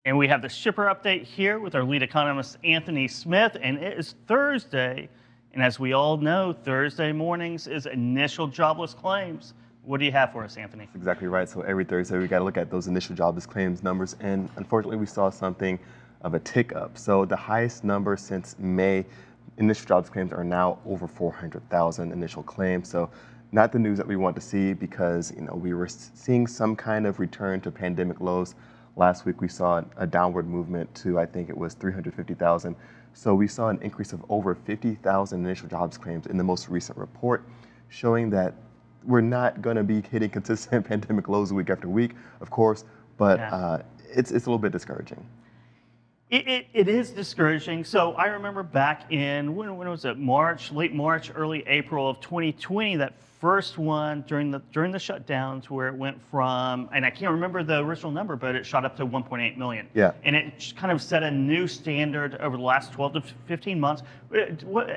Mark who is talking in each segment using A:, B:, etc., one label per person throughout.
A: And we have the shipper update here with our lead economist, Anthony Smith, and it is Thursday. And as we all know, Thursday mornings is initial jobless claims. What do you have for us, Anthony?
B: That's exactly right. So every Thursday, we got to look at those initial jobless claims numbers. And unfortunately, we saw something of a tick up. So the highest number since May, initial jobless claims are now over 400,000 initial claims. So not the news that we want to see because we were seeing some kind of return to pandemic lows. Last week, we saw a downward movement to, I think it was 350,000. So we saw an increase of over 50,000 initial jobs claims in the most recent report, showing that we're not going to be hitting consistent pandemic lows week after week, of course, but it's a little bit discouraging.
A: It is discouraging. So I remember back in, when was it, March, late March, early April of 2020, that first one during the shutdowns where it went from, and I can't remember the original number, but it shot up to 1.8 million.
B: Yeah.
A: And it kind of set a new standard over the last 12 to 15 months. What,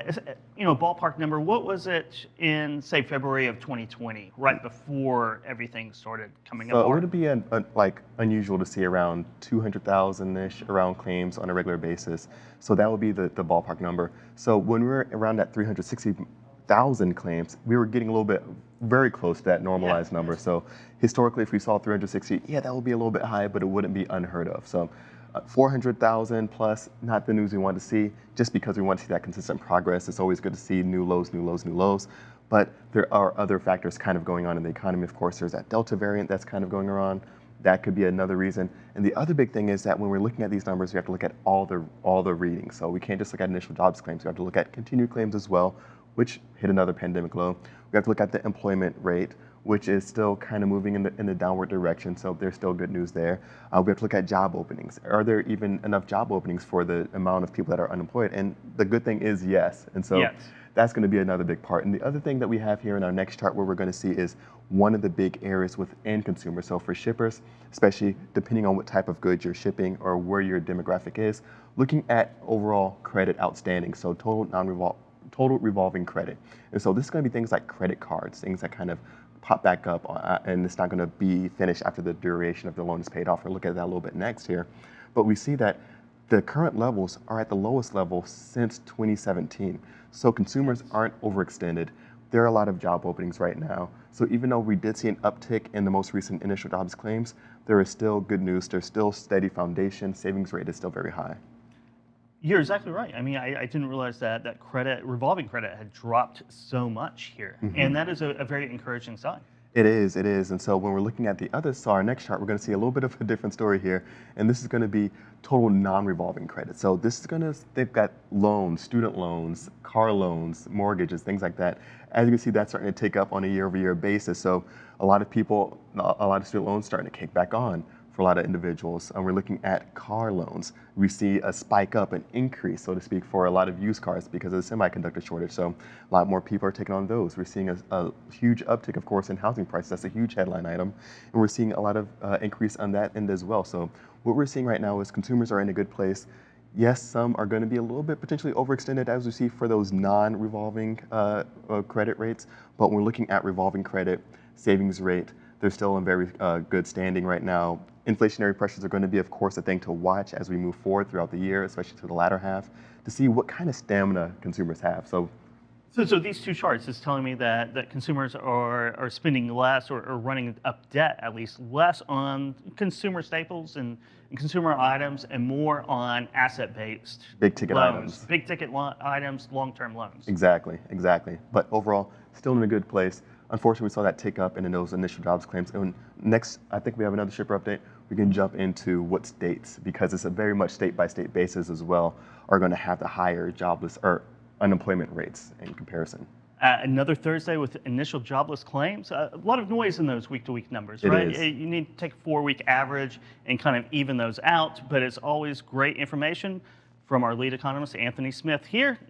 A: ballpark number, what was it in, say, February of 2020, right before everything started coming apart?
B: So it would be unusual to see around 200,000-ish around claims on a regular basis. So that would be the ballpark number. So when we were around that 360,000 claims, we were getting a little bit very close to that normalized number. So historically, if we saw 360, that would be a little bit high, but it wouldn't be unheard of. So 400,000 plus, not the news we want to see, just because we want to see that consistent progress. It's always good to see new lows, new lows, new lows. But there are other factors kind of going on in the economy. Of course, there's that Delta variant that's kind of going around. That could be another reason. And the other big thing is that when we're looking at these numbers, we have to look at all the readings. So we can't just look at initial jobs claims. We have to look at continued claims as well, which hit another pandemic low. We have to look at the employment rate, which is still kind of moving in the downward direction. So there's still good news there. We have to look at job openings. Are there even enough job openings for the amount of people that are unemployed? And the good thing is yes. And so that's going to be another big part. And the other thing that we have here in our next chart, what we're going to see is one of the big areas within consumers. So for shippers, especially depending on what type of goods you're shipping or where your demographic is, looking at overall credit outstanding, so total revolving credit. And so this is going to be things like credit cards, things that kind of pop back up and it's not going to be finished after the duration of the loan is paid off. We'll look at that a little bit next here. But we see that the current levels are at the lowest level since 2017. So consumers aren't overextended. There are a lot of job openings right now. So even though we did see an uptick in the most recent initial jobs claims, there is still good news. There's still steady foundation. Savings rate is still very high.
A: You're exactly right. I mean, I didn't realize that revolving credit had dropped so much here. And that is a very encouraging sign.
B: It is. And so when we're looking at our next chart, we're going to see a little bit of a different story here. And this is going to be total non-revolving credit. So this is they've got loans, student loans, car loans, mortgages, things like that. As you can see, that's starting to take up on a year-over-year basis. So a lot of student loans starting to kick back on for a lot of individuals. And we're looking at car loans. We see a spike up, an increase, so to speak, for a lot of used cars because of the semiconductor shortage. So a lot more people are taking on those. We're seeing a huge uptick, of course, in housing prices. That's a huge headline item. And we're seeing a lot of increase on that end as well. So what we're seeing right now is consumers are in a good place. Yes, some are going to be a little bit potentially overextended, as we see for those non-revolving credit rates. But when we're looking at revolving credit, savings rate, they're still in very good standing right now. Inflationary pressures are going to be, of course, a thing to watch as we move forward throughout the year, especially to the latter half, to see what kind of stamina consumers have. So
A: these two charts is telling me that consumers are spending less or running up debt, at least less on consumer staples and consumer items and more on asset-based
B: big ticket
A: loans, big ticket items, long-term loans.
B: Exactly. But overall, still in a good place. Unfortunately, we saw that tick up in those initial jobs claims. And next, I think we have another shipper update. We can jump into what states, because it's a very much state-by-state basis as well, are going to have the higher jobless or unemployment rates in comparison.
A: Another Thursday with initial jobless claims. A lot of noise in those week-to-week numbers, right? You need to take a 4-week average and kind of even those out, but it's always great information from our lead economist, Anthony Smith, here